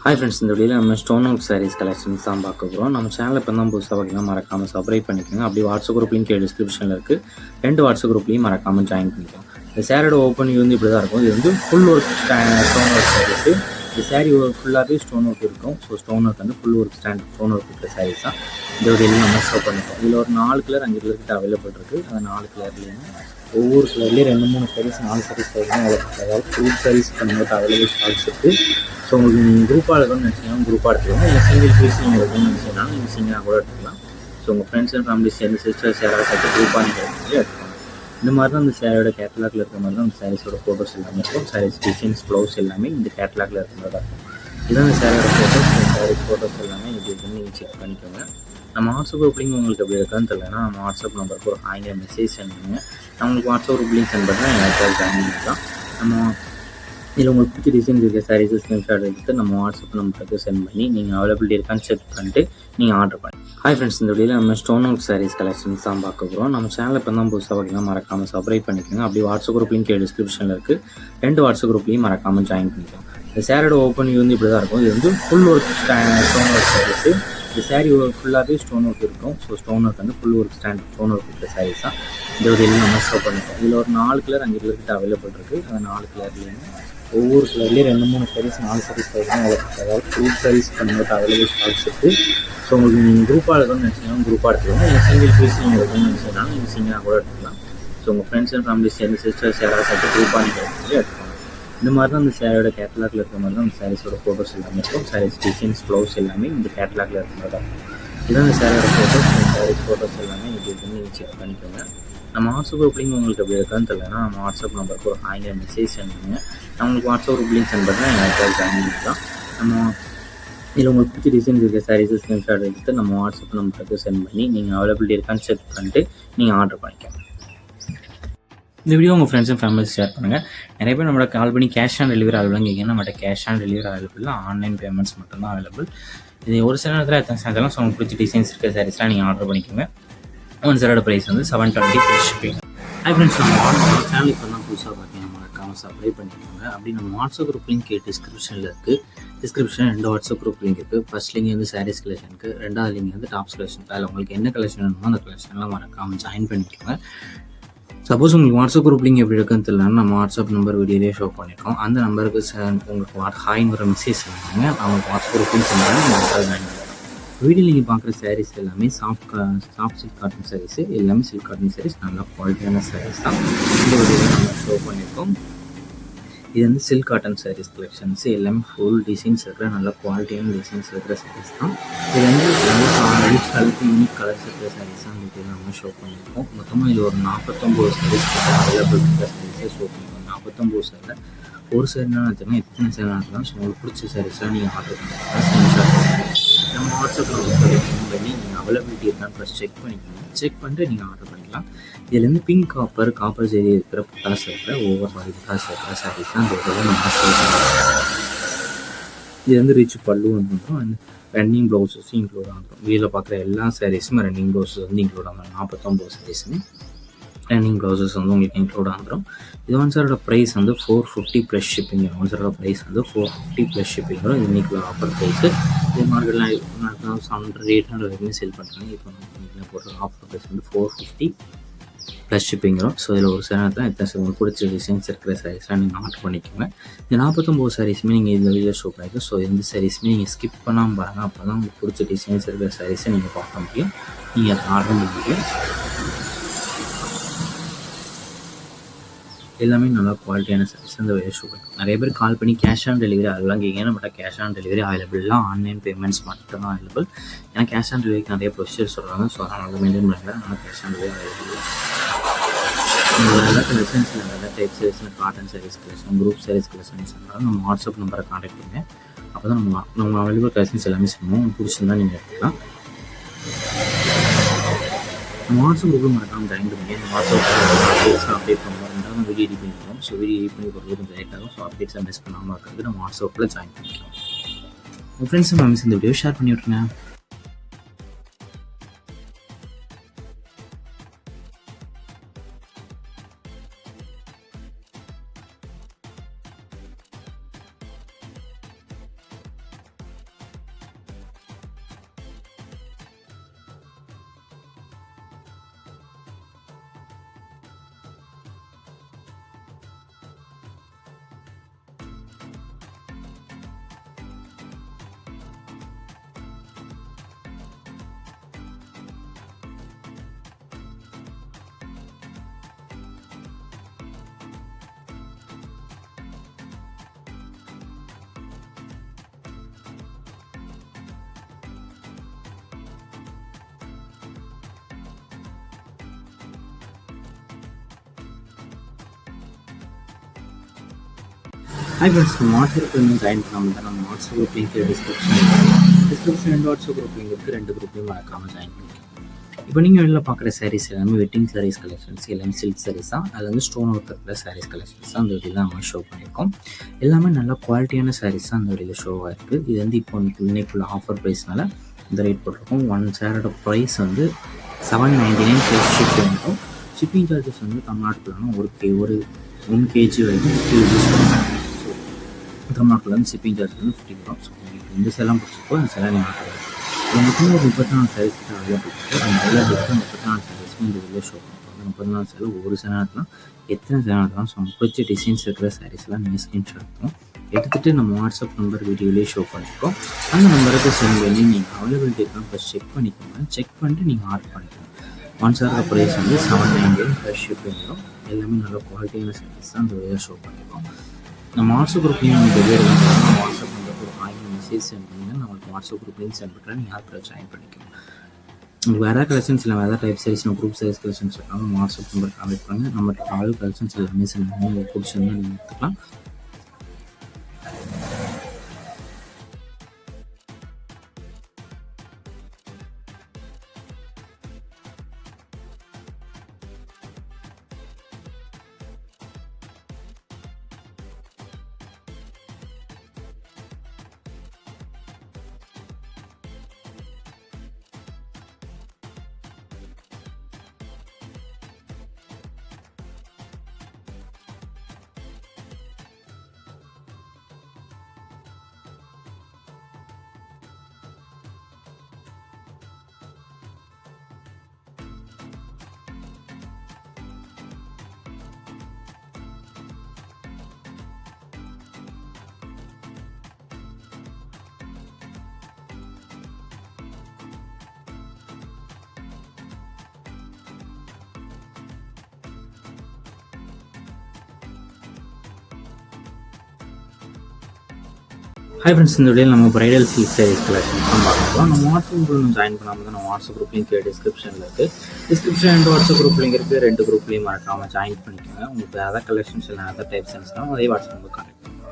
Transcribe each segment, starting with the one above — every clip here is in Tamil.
ஹாய் ஃப்ரெண்ட்ஸ், இந்த வீடியோவில் நம்ம ஸ்டோன் ஒர்க் சாரீஸ் கலெக்ஷன்ஸ் தான் பார்க்க போகிறோம். நம்ம சேனல் இப்போ தான் புதுசாக பார்த்தீங்கன்னா மறக்காமல் சப்ஸ்கிரைப் பண்ணிக்கோங்க. அப்படி வாட்ஸ்அப் குரூப் லிங்க் டிஸ்கிரிப்ஷனில் இருக்குது. 2 வாட்ஸ்அப் குரூப்லையும் மறக்காமல் ஜாயின் பண்ணிக்கலாம். இந்த சேரோட ஓப்பனிங் வந்து இப்படி தான் இருக்கும். இது வந்து full work stone work saris. இந்த சாரீ ஃபுல்லாகவே ஸ்டோன் ஒர்க் இருக்கும். ஸோ ஸ்டோன் ஒர்க் வந்து ஃபுல் ஒர்க் ஸ்டோன் ஒர்க் இருக்கிற சாரீஸ் தான் இந்த வீடியோவில் நம்ம ஷோ பண்ணிப்போம். இதில் ஒரு 4 கலர் 5 கலர் கிட்ட அவைலபிள் இருக்குது. அந்த 4 கலர்லேயும் ஒவ்வொரு கலர்லேயும் 2-3 சாரீஸ் 4 சாரீஸ் வரைக்கும் அதாவது ஃபுல் சாரீஸ் நம்மகிட்ட அவைலபிள் ஸ்டாக்ஸ் இருக்குது. ஸோ உங்களுக்கு நீங்கள் குரூப்பாக இருக்கணும்னு நினச்சிங்கன்னா குரூப்பாக எடுத்துக்கலாம். இல்லை சிங்கிள் பீஸ் நீங்கள் எடுக்கணும்னு நினச்சிங்கனாலும் நீங்கள் சிங்கிளாக கூட எடுத்துக்கலாம். ஸோ உங்கள் ஃப்ரெண்ட்ஸ் அண்ட் ஃபேமிலி சேர்ந்து சிஸ்டர்ஸ் யாராவது சேர்த்து குரூப்பாக நீங்கள் எடுத்துக்கலாம். இந்த மாதிரி தான் அந்த சேரோட கேட்டலாகில் இருக்கிற மாதிரி தான் அந்த சாரீஸோட ஃபோட்டோஸ் எல்லாமே இருக்கும். சாரீஸ் டிசைன்ஸ் ப்ளவுஸ் எல்லாமே இந்த கேட்டலாகில் இருக்கிற மாதிரி தான் இருக்கும். இதுதான் அந்த சேரோட ஃபோட்டோஸ். இந்த சாரீஸ் ஃபோட்டோஸ் எல்லாமே இது இருக்குன்னு நீங்கள் செக் பண்ணிக்கோங்க. நம்ம வாட்ஸ்அப் குரூப் லிங்க் உங்களுக்கு எப்படி இருக்கான்னு தெரியலனா நம்ம வாட்ஸ்அப் நம்பருக்கு ஒரு ஹாய்ங்கிற மெசேஜ் சென்ட் பண்ணுங்கள். நான் உங்களுக்கு வாட்ஸ்அப் குரூப் லிங்க் சென்ட் பண்ணுறேன். எனக்கு ஜாயின் பண்ணிக்கலாம். நம்ம இதில் உங்களுக்கு பிடிச்ச டிசைன்ஸ் இருக்க சாரீஸை ஸ்க்ரீன்ஷாட் எடுத்து நம்ம வாட்ஸ்அப் நம்பருக்கு சென்ட் பண்ணி நீங்கள் அவைலபிலிட்டி இருக்கான்னு செக் பண்ணிட்டு நீங்கள் ஆர்டர் பண்ணி. ஹாய் ஃப்ரெண்ட்ஸ், இந்த வீடியோவில் நம்ம ஸ்டோன் ஒர்க் சாரீஸ் கலெக்ஷன்ஸ் தான் பார்க்க போகிறோம். நம்ம சேனல் இப்போ தான் புதுசாக பார்த்தீங்கன்னா மறக்காமல் சப்ஸ்கிரைப் பண்ணிக்கோங்க. அப்படி வாட்ஸ்அப் குரூப் லிங்க் டிஸ்கிரிப்ஷனில் இருக்குது. 2 வாட்ஸ்அப் குரூப்லையும் மறக்காமல் ஜாயின் பண்ணிக்கலாம். இந்த சேரோட ஓப்பனிங் வந்து இப்படி தான் இருக்கும். இது வந்து full work stone work saris. இந்த சாரீ ஃபுல்லாகவே ஸ்டோன் ஒர்க் இருக்கும். ஸோ ஸ்டோன் ஒர்க் வந்து ஃபுல் ஒர்க் ஸ்டோன் ஒர்க் இருக்கிற சாரீஸ் தான் இந்த வீடியோவில் நம்ம ஷோ பண்ணிப்போம். இதில் ஒரு 4 கலர் 5 கலர் கிட்ட அவைலபிள் இருக்குது. அந்த 4 கலர்லேயும் ஒவ்வொரு கலர்லேயும் 2-3 சாரீஸ் 4 சாரீஸ் வரைக்கும் அதாவது ஃபுல் சாரீஸ் நம்மகிட்ட அவைலபிள் ஸ்டாக்ஸ் இருக்குது. ஸோ உங்களுக்கு நீங்கள் குரூப்பாக இருக்கணும்னு நினச்சிங்கன்னா குரூப்பாக எடுத்துக்கலாம். இல்லை சிங்கிள் பீஸ் நீங்கள் எடுக்கணும்னு நினச்சிங்கனாலும் நீங்கள் சிங்கிளாக கூட எடுத்துக்கலாம். ஸோ உங்கள் ஃப்ரெண்ட்ஸ் அண்ட் ஃபேமிலி சேர்ந்து சிஸ்டர்ஸ் யாராவது சேர்த்து குரூப்பாக நீங்கள் எடுத்துக்கலாம். இந்த மாதிரி தான் அந்த சேரோட கேட்டலாகில் இருக்கிற மாதிரி தான் அந்த சாரீஸோட ஃபோட்டோஸ் எல்லாமே இருக்கும். சாரீஸ் டிசைன்ஸ் ப்ளவுஸ் எல்லாமே இந்த கேட்டலாகில் இருக்கிற மாதிரி தான் இருக்கும். இதுதான் அந்த சேரோட ஃபோட்டோஸ். இந்த சாரீஸ் ஃபோட்டோஸ் எல்லாமே இது இருக்குன்னு நீங்கள் செக் பண்ணிக்கோங்க. நம்ம வாட்ஸ்அப் குரூப் லிங்க் உங்களுக்கு எப்படி இருக்கான்னு தெரியலனா நம்ம வாட்ஸ்அப் நம்பருக்கு ஒரு ஹாய்ங்கிற மெசேஜ் சென்ட் பண்ணுங்கள். நான் உங்களுக்கு வாட்ஸ்அப் குரூப் லிங்க் சென்ட் பண்ணுறேன். எனக்கு ஜாயின் பண்ணிக்கலாம். நம்ம இதில் உங்களுக்கு பிடிச்ச டிசைன்ஸ் இருக்க சாரீஸை ஸ்க்ரீன்ஷாட் எடுத்து நம்ம வாட்ஸ்அப் நம்பருக்கு சென்ட் பண்ணி நீங்கள் அவைலபிலிட்டி இருக்கான்னு செக் பண்ணிட்டு நீங்கள் ஆர்டர் பண்ணிக்கலாம். இந்த வீடியோ உங்கள் ஃப்ரெண்ட்ஸ் அண்ட் ஃபேமிலிஸ் ஷேர் பண்ணுங்கள். நிறைய பேர் நம்மளோட கால் பண்ணி கேஷ் ஆன் டெலிவரி அவைலபிள் கேட்குங்க. நம்மகிட்ட cash on delivery available, online payments மட்டும்தான் அவைலபிள். இது ஒரு சில நேரத்தில் எத்தனை சார்ஜெல்லாம். ஸோ உங்களுக்கு பிடிச்ச டிசைன்ஸ் இருக்க சாரீஸ்லாம் நீங்கள் ஆர்டர் பண்ணிக்கோங்க. ஒன் சாரோட ப்ரைஸ் வந்து 720 ஃப்ரீ ஷிப்பிங். ஹாய் ஃப்ரெண்ட்ஸ், நம்ம சேனல் இப்போ தான் புதுசாக பார்த்தீங்கன்னா மறக்காமல் சப்ஸ்கிரைப் பண்ணிக்கோங்க. அப்படி நம்ம வாட்ஸ்அப் குரூப் லிங்க் டிஸ்கிரிப்ஷனில் இருக்குது. டிஸ்கிரிப்ஷன் 2 வாட்ஸ்அப் குரூப் லிங்க் இருக்குது. ஃபர்ஸ்ட் லிங்க் வந்து சாரீஸ் கலெக்ஷனுக்கு, 2வது லிங்க் வந்து டாப்ஸ் கலெக்ஷன். அதில் உங்களுக்கு என்ன கலெக்ஷன் வேணுமோ அந்த கலெக்ஷன்லாம் மறக்காமல் ஜாயின் பண்ணிக்கோங்க. சப்போஸ் உங்களுக்கு வாட்ஸ்அப் குரூப் லிங்க் எப்படி இருக்குன்னு தெரியலன்னா நம்ம வாட்ஸ்அப் நம்பர் வீடியோலேயே ஷோ பண்ணியிருக்கோம். அந்த நம்பருக்கு உங்களுக்கு ஹாய்ங்கிற மெசேஜ் பண்ணுங்க. நான் உங்களுக்கு வாட்ஸ்அப் குரூப் லிங்க் பண்ணுறேன். நீங்கள் ஜாயின் பண்ணுங்கள். வீடியோ நீங்கள் பார்க்குற சாரீஸ் எல்லாமே சாஃப்ட் சில்க் காட்டன் சாரீஸு. எல்லாமே சில்க் காட்டன் சாரீஸ், நல்லா குவாலிட்டியான சாரீஸ் தான் இந்த வீடியோவில் நம்ம ஷோ பண்ணியிருக்கோம். இது வந்து சில்க் காட்டன் சாரீஸ் கலெக்ஷன்ஸ். எல்லாமே ஃபுல் டிசைன்ஸ் இருக்கிற நல்ல குவாலிட்டியான டிசைன்ஸ் இருக்கிற சாரீஸ் தான். இது வந்து ரிச் கலருக்கு யூனிக் கலர்ஸ் இருக்கிற சாரீஸ் தான் இந்த வீடியோவில் நம்ம ஷோ பண்ணியிருக்கோம். மொத்தமாக இது ஒரு 49 சாரீஸ் அவைலபிள் இருக்கிற சாரீஸே ஷோ பண்ணியிருக்கோம். 49 சாரில் ஒரு சாரினா எடுத்துக்கலாம், எத்தனை சாரி எடுத்துக்கலாம். ஸோ உங்களுக்கு பிடிச்ச சாரீஸ்லாம் நீங்கள் ஆர்டர் பண்ணிக்கலாம். நம்ம வாட்ஸ்அப்பில் ஃபோன் பண்ணி நீங்கள் அவைலபிலிட்டி இருக்கான்னு ஃபஸ்ட் செக் பண்ணிக்கோங்க. செக் பண்ணிட்டு நீங்கள் ஆர்டர் பண்ணிக்கலாம். இதுலேருந்து பிங்க் காப்பர் ஜெரி இருக்கிற புட்டாஸ் இருக்கிற ஓவர் பாடி புட்டாஸ் இருக்கிற சாரீஸ் தான் இந்த நம்ம இது வந்து ரிச் பல்லு வந்துடும். அண்ட் ரன்னிங் ப்ளவுஸஸும் இன்க்ளூட் ஆகும். வீடியோவில் பார்க்குற எல்லா சாரீஸுமே ரன்னிங் ப்ளவுஸஸ் வந்து இன்க்ளூட் ஆகும். 49 சாரீஸுமே ரன்னிங் ப்ளவுசஸ் வந்து உங்களுக்கு இன்க்ளூட் ஆகிடும். இது ஒன் சாரோட ப்ரைஸ் வந்து 450 ப்ளஸ் ஷிப்பிங். ஒன் சாரோட ப்ரைஸ் வந்து 450 ப்ளஸ் ஷிப்பிங் வரும். இன்றைக்கி ஆஃபர் ப்ரைஸு. இது மார்க்கெட்லாம் 700 800 வரைக்கும் சேல் பண்ணுறாங்க. இப்போ நம்ம போடுற ஆஃபர் ப்ரைஸ் வந்து 450 ப்ளஸ் ஷிப்பிங் வரும். ஸோ இதில் ஒரு சில நேரத்தில் எத்தனை உங்களுக்கு பிடிச்ச டிசைன்ஸ் இருக்கிற சாரீஸ்லாம் நீங்கள் ஆர்டர் பண்ணிக்கோங்க. இந்த 49 சாரீஸுமே நீங்கள் இந்த வீடியோ ஷோ பண்ணியிருக்கோம். ஸோ எந்த சாரீஸுமே நீங்கள் ஸ்கிப் பண்ணாமல் பாருங்கள். அப்போ தான் உங்களுக்கு பிடிச்ச டிசைன்ஸ் இருக்கிற சாரீஸை நீங்கள் பார்க்க முடியும். நீங்கள் அதை ஆர்டர் பண்ண முடியும். எல்லாமே நல்லா குவாலிட்டியான சர்வீஸ் அந்த வீடியோ ஷோ பண்ணுறோம். நிறைய பேர் கால் பண்ணி கேஷ் ஆன் டெலிவரி அதெல்லாம் கேட்குங்க. நம்மகிட்ட கேஷ் ஆன் டெலிவரி அவைலபிள்லாம் ஆன்லைன் பேமெண்ட்ஸ் மட்டும் தான் அவைலபிள். ஏன்னா கேஷ் ஆன் டெலிவரிக்கு நிறைய ப்ரொசீஜர் சொல்கிறாங்க. ஸோ அதனால் மெயின்டைன் பண்ணுறாங்க. அதனால் கேஷ் ஆன் டெலிவரி அவைலபிள். நல்ல கலெக்ஷன்ஸில் நல்ல டைப் சாரீஸில் cotton saris collection, group saris collections இருந்தாலும் நம்ம வாட்ஸ்அப் நம்பரை கான்டாக்ட் பண்ணுங்கள். அப்போ தான் நம்ம அவைலபிள் கலெக்ஷன்ஸ் எல்லாமே சொல்லுவோம். பிடிச்சிருந்தா நீங்கள் எடுத்துக்கலாம். வாட்ஸ்அப் குரூப்பில் மறக்காமல் ஜாயின் பண்ணி அந்த வாட்ஸ்அப் அப்டேட் பண்ணுவோம். ரெண்டாவது வீடியோ எடிட் பண்ணிக்கலாம். ஸோ வீடியோ எடிட் பண்ணி போகிறது கொஞ்சம் லேட் ஆகும். ஸோ அப்டேட்ஸாக மிஸ் பண்ணாமல் இருக்கிறது நம்ம வாட்ஸ்அப்பில் ஜாயின் பண்ணிக்கலாம். உங்கள் ஃப்ரெண்ட்ஸ் அண்ட் ஃபேமிலிஸ் இந்த வீடியோ ஷேர் பண்ணி விட்ருங்க. ஹாய் ஃப்ரெண்ட்ஸ், நம்ம வாட்ஸ்அப் இன்னும் ஜாயின் பண்ணாமல் தான் நம்ம WhatsApp group link description 2 WhatsApp group link இருக்குது. 2 குரூப்லையும் மறக்காமல் ஜாயின் பண்ணிக்கலாம். இப்போ நீங்கள் வெளியில் பார்க்குற சாரீஸ் எல்லாமே வெட்டிங் சாரீஸ் கலெக்ஷன்ஸ், எல்லாமே சில்க் சாரீஸ் தான். அதில் வந்து ஸ்டோன் ஒர்க் இருக்கிற சாரீஸ் கலெக்ஷன்ஸ் தான் அந்த வீடியோவில் நம்ம ஷோ பண்ணியிருக்கோம். எல்லாமே நல்ல குவாலிட்டியான சாரீஸ் தான் அந்த வீடியோவில் ஷோவாக இருக்குது. இது வந்து இப்போ இன்னைக்குள்ள ஆஃபர் ப்ரைஸ்னால இந்த ரேட் போட்டிருக்கோம். 1 சேரோட ப்ரைஸ் வந்து 799 ப்ளஸ் ஷிப்பிங் இருக்கும். ஷிப்பிங் சார்ஜஸ் வந்து தமிழ்நாட்டுக்குள்ளனா ஒரு 1 kg வரைக்கும் 50 rupees வரும். தமிழ்நாட்டில் வந்து ஷிப்பிங் சார்ஜ் வந்து 50 வரும். ஸோ உங்களுக்கு இந்த சேலம் பிடிச்சிருக்கோ அந்த சேலம் நீங்கள் ஆர்டர் இது மொத்தம் ஒரு 34 சாரீஸ் கிட்ட அவைலபிள் இருக்குது. அந்த அவைலபிள் 34 சாரீஸ்மே இந்த வீடியோ ஷோ பண்ணுறோம். அந்த 34 சேலை ஒவ்வொரு சேனல்லாம் எத்தனை சேனல்லாம் ஸோ உங்களுக்கு பிடிச்ச டிசைன்ஸ் இருக்கிற சாரீஸ்லாம் நீங்கள் ஸ்க்ரீன்ஷாட் எடுக்கணும். எடுத்துகிட்டு நம்ம வாட்ஸ்அப் நம்பர் வீடியோலேயே ஷோ பண்ணியிருக்கோம். அந்த நம்பருக்கு சென்ட் பண்ணி நீங்கள் அவைலபிலிட்டி இருக்கான்னு ஃபஸ்ட் செக் பண்ணிக்கோங்க. செக் பண்ணிட்டு நீங்கள் ஆர்டர் பண்ணிக்கோங்க. 1 சேரோட ப்ரைஸ் வந்து 799 ப்ளஸ் ஷிப்பிங் வரும். எல்லாமே நல்ல குவாலிட்டியான சாரீஸ் தான் இந்த வீடியோ ஷோ பண்ணியிருக்கோம். நம்ம வாட்ஸ்அப் குரூப்லேயும் நீங்கள் டெலிவரி பண்ணுறோம். வாட்ஸ்அப் நம்பருக்கு ஒரு மெசேஜ் சென்ட் பண்ணுங்கள். நான் உங்களுக்கு வாட்ஸ்அப் குரூப் லிங்க் சென்ட் பண்ணுறேன். நீங்கள் யாருக்கு ஜாயின் பண்ணிக்கோங்க. உங்களுக்கு வேறு கலெக்ஷன்ஸ் இல்லை, வேறு டைப் சாரீஸ் நம்ம குரூப் சாரீஸ் கலெக்ஷன்ஸ் இருக்காங்க. நம்ம வாட்ஸ்அப் நம்பர் கான்டெக்ட் பண்ணுங்கள். நம்ம ஆல் கலெக்ஷன்ஸ் எல்லாமே சென்ட் பண்ணி உங்களுக்கு பிடிச்சிருந்தா நீங்கள் எடுத்துக்கலாம். ஹாய் ஃப்ரெண்ட்ஸ், இந்த வீடியோவில் நம்ம பிரைடல் சில்க் சாரீஸ் கலெக்ஷன்ஸ் தான் பார்க்கலாம். நம்ம வாட்ஸ்அப் குரூப் ஜாயின் பண்ணாமல் தான் நம்ம வாட்ஸ்அப் குரூப் லிங்க் டிஸ்கிரிப்ஷனில் இருக்குது. டிஸ்கிரிப்ஷன் 2 வாட்ஸ்அப் குரூப் லிங்க் இருக்குது. 2 குரூப்லேயும் மறக்காமல் ஜாயின் பண்ணிக்கோங்க. உங்களுக்கு அதர் கலெக்ஷன்ஸ் இல்லை அதர் டைப்ஸ் இருந்துச்சுன்னா அதே வாட்ஸ்அப் நம்பர் கான்டெக்ட் பண்ணுங்கள்.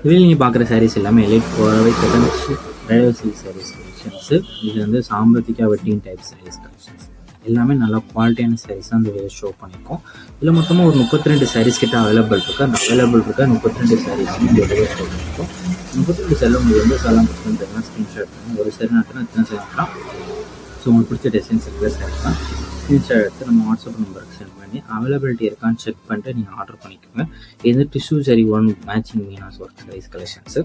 இதில் நீங்கள் பார்க்குற சாரீஸ் எல்லாமே elite Porvai collections bridal silk saris collections. இது வந்து சாம்பத்திகா வெட்டிங் டைப் சாரீஸ் கலெக்ஷன்ஸ். எல்லாமே நல்லா குவாலிட்டியான சாரீஸ் தான் இந்த வீடியோ ஷோ பண்ணியிருக்கோம். இதில் மொத்தமாக ஒரு 32 சாரீஸ் கிட்ட அவைலபிள் இருக்குது. அந்த அவைலபிள் இருக்க 32 சாரீஸ் இந்த வீடியோ ஷோ பண்ணியிருக்கோம். 32 சேலை உங்களுக்கு எந்த சேலம் பிடிச்சிருந்ததுன்னா ஸ்க்ரீன்ஷாட் பண்ணுங்கள். ஒரு சேலை நாட்டினா எத்தனை சேலாம் ஸோ உங்களுக்கு பிடிச்ச டிசைன்ஸ் இருக்கிற சாரீஸ் தான் ஸ்க்ரீன்ஷாட் எடுத்து நம்ம வாட்ஸ்அப் நம்பருக்கு சென்ட் பண்ணி அவைலபிலிட்டி இருக்கான்னு செக் பண்ணிட்டு நீங்கள் ஆர்டர் பண்ணிக்கோங்க. இது டிஷ்யூ சரி மேட்சிங் மீனாஸ் ஒர்க் சாரீஸ் கலெக்ஷன்ஸு.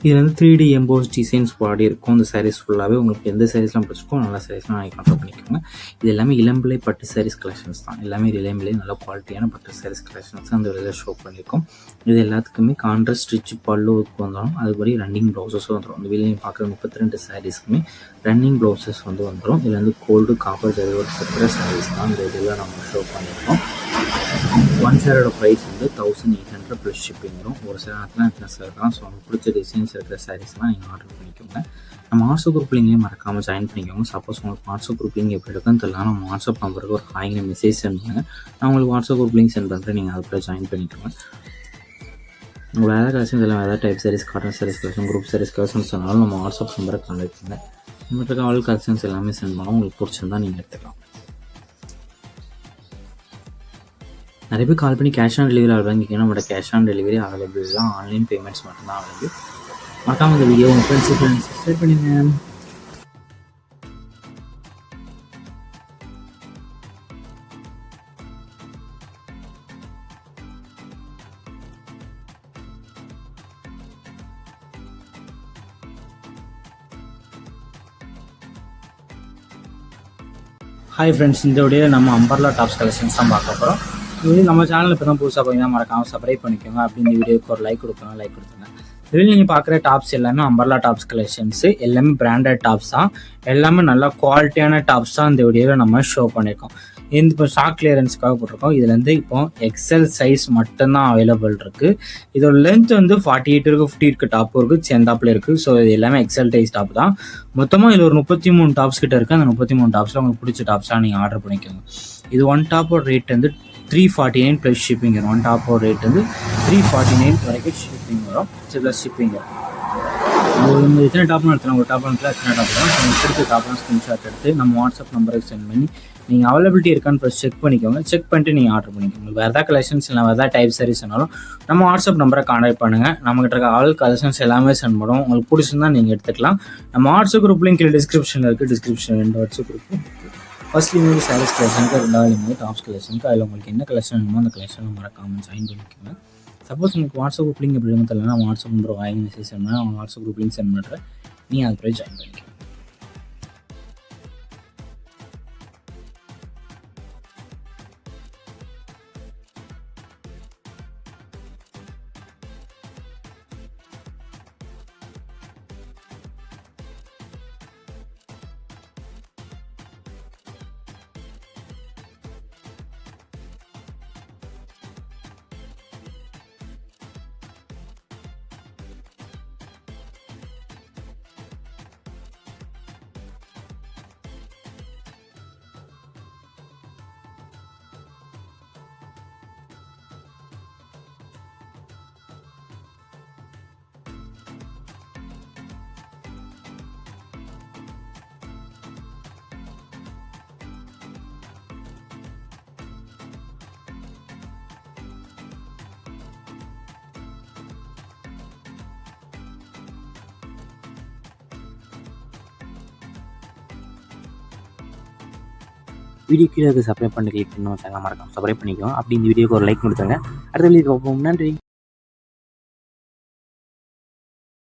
இதில் வந்து 3D எம்போஸ் டிசைன்ஸ் பாடி இருக்கும். இந்த சாரீஸ் ஃபுல்லாகவே உங்களுக்கு எந்த சாரீஸ்லாம் பிடிச்சிருக்கோ நல்ல சாரீஸ்லாம் நீங்கள் கன்ஃபர்ம் பண்ணிக்கோங்க. இது எல்லாமே இளம்பிள்ளை பட்டு சாரீஸ் கலெக்ஷன்ஸ் தான். எல்லாமே இளம்பிள்ளை நல்ல குவாலிட்டியான பட்டு சாரீஸ் கலெக்ஷன்ஸ் தான் அந்த வெளியில் ஷோ பண்ணியிருக்கோம். இது எல்லாத்துக்குமே கான்ட்ராஸ்ட் ஸ்டிச் பல்லுவுக்கு வந்துடும். அதுபடி ரன்னிங் ப்ளவுசஸும் வந்துடும். இந்த வெளியே பார்க்குற 32 சாரீஸ்க்குமே ரன்னிங் ப்ளவுசஸ் வந்து வந்துடும். இதில் வந்து கோல்டு காப்பர் ஜெரிவர்ஸ் இருக்கிற சாரீஸ் தான் இந்த இதில் நம்ம ஷோ பண்ணியிருக்கோம். 1 சேரோட ப்ரைஸ் வந்து 1800 ப்ளஸ் ஷிப்பிங் வரும். ஒரு சில நேரத்தில் எத்தனை சார் தான். ஸோ உங்களுக்கு பிடிச்ச டிசைன்ஸ் இருக்கிற சாரீஸ்லாம் நீங்கள் ஆர்டர் பண்ணிக்கோங்க. நம்ம வாட்ஸ்அப் குரூப் லிங்க்லேயும் மறக்காமல் ஜாயின் பண்ணிக்கோங்க. சப்போஸ் உங்களுக்கு வாட்ஸ்அப் குரூப் லிங்க் எப்படி இருக்குன்னு தெரியல, நம்ம வாட்ஸ்அப் நம்பருக்கு ஒரு ஹாய்னு மெசேஜ் சென்ட் பண்ணுங்கள். நான் உங்களுக்கு வாட்ஸ்அப் குரூப் லிங்க் சென்ட் பண்ணுறேன். நீங்கள் அதுக்குள்ளே ஜாயின் பண்ணிக்கோங்க. உங்கள் வேறு கலெக்ஷன்ஸ் எல்லாம் வேறு type saris, cotton saris collection, group saris collections சொன்னாலும் நம்ம வாட்ஸ்அப் நம்பரை கான்டெக்ட் பண்ணுங்கள். நம்மகிட்ட ஆல் கலெக்ஷன்ஸ் எல்லாமே சென்ட் பண்ணோம். உங்களுக்கு பிடிச்சிருந்தா நீங்கள் எடுத்துக்கலாம். நிறைய பேர் கால் பண்ணி கேஷ் ஆன் டெலிவரி வாங்கிக்கிங்கன்னா நம்மளோட கேஷ் ஆன் டெலிவரி அவைலபிள் தான். ஆன்லைன் பேமெண்ட்ஸ் மட்டும்தான் அவைலபிள். மறக்காம இந்த வீடியோ உங்கள் ஃப்ரெண்ட்ஸுக்கு சப்ஸ்கிரைப் பண்ணுங்க. ஹாய் ஃப்ரெண்ட்ஸ், இந்த வீடியோவில் நம்ம அம்பர்லா டாப்ஸ் கலெக்ஷன்ஸ் தான் பார்க்க போகிறோம். இது நம்ம சேனல் இப்போ தான் புதுசாக பார்த்தீங்கன்னா மறக்காமல் சப்ஸ்கிரைப் பண்ணிக்கோங்க. அப்படி இந்த வீடியோக்கு ஒரு லைக் கொடுக்கணும், லைக் கொடுத்துங்க. இதில் நீங்கள் பார்க்குற டாப்ஸ் எல்லாமே அம்பர்லா டாப்ஸ் கலெக்ஷன்ஸு. எல்லாமே பிராண்டட் டாப்ஸ் தான். எல்லாமே நல்லா குவாலிட்டியான டாப்ஸ் தான் இந்த வீடியோவில் நம்ம ஷோ பண்ணியிருக்கோம். இந்த இப்போ ஸ்டாக் கிளியரன்ஸ்க்காக போட்டிருக்கோம். இதில் வந்து இப்போ எக்ஸல் சைஸ் மட்டும்தான் அவைலபிள் இருக்குது. இதோட லென்த் வந்து 48 இருக்குது, 50 இருக்குது, டாப்பும் இருக்குது, சேர்ந்தாப்பில் இருக்குது. ஸோ இது எல்லாமே எக்ஸல் டைஸ் டாப் தான். மொத்தமாக இதில் ஒரு 33 டாப்ஸ் கிட்ட இருக்குது. அந்த 33 டாப்ஸில் உங்களுக்கு பிடிச்ச டாப்ஸாக நீங்கள் ஆர்டர் பண்ணிக்கோங்க. இது 1 டாப்போட ரேட் வந்து 349 ப்ளஸ் ஷிப்பிங் வரும். ஆன் டாப் ரேட் வந்து 349 வரைக்கும் ஷிப்பிங் வரும். ப்ளஸ் ஷிப்பிங் வரும். நீங்கள் எத்தனை டாப்னு எடுத்துலாம், ஒரு டாப் எடுக்கலாம், எத்தனை டாப் தான் உங்களுக்கு எடுத்து டாப்லாம் ஸ்க்ரீன்ஷாட் எடுத்து நம்ம வாட்ஸ்அப் நம்பருக்கு சென்ட் பண்ணி நீங்கள் அவைலபிலிட்டி இருக்கான்னு ஃபஸ்ட் செக் பண்ணிக்கோங்க. செக் பண்ணிட்டு நீங்கள் ஆர்டர் பண்ணிக்கோங்க. வேறு எதாவது கலெக்ஷன்ஸ் இல்லை வேறு எதாவது டைப் சாரீஸ்னாலும் நம்ம வாட்ஸ்அப் நம்பரை கான்டாக்ட் பண்ணுங்கள். நம்மகிட்ட இருக்க ஆல் கலெக்ஷன்ஸ் எல்லாமே சென்ட் பண்ணுவோம். உங்களுக்கு பிடிச்சிருந்தா நீங்கள் எடுத்துக்கலாம். நம்ம வாட்ஸ்அப் குரூப் லிங்க் டிஸ்கிரிப்ஷனில் இருக்குது. Description 2 WhatsApp group. First link வந்து சாரீஸ் கலெக்ஷனுக்கு, 2வது லிங்க் வந்து டாப்ஸ் கலெக்ஷனுக்கு. அதில் உங்களுக்கு என்ன கலெக்ஷன் வேணுமோ அந்த கலெக்ஷனை மறக்காமல் ஜாயின் பண்ணிக்கோங்க. சப்போஸ் உங்களுக்கு வாட்ஸ்அப் குரூப் லிங்க் எப்படி தெரியலனா வாட்ஸ்அப் நம்பர் வாங்கி மெசேஜ் சென்ட் பண்ணால் அவங்க வாட்ஸ்அப் குரூப் லிங்க் சென்ட் பண்ணுறேன். நீங்கள் அது போய் ஜாயின் பண்ணிக்கலாம். வீடியோ கீழே சப்ஸ்கிரைப் பண்ணி கிளிக் பண்ணணும் சேனல் மறக்காம சப்ஸ்கிரைப் பண்ணிக்கோங்க. அப்படி இந்த வீடியோக்கு ஒரு லைக் கொடுத்துருங்க. அடுத்த வீடியோ பார்ப்போம். நன்றி.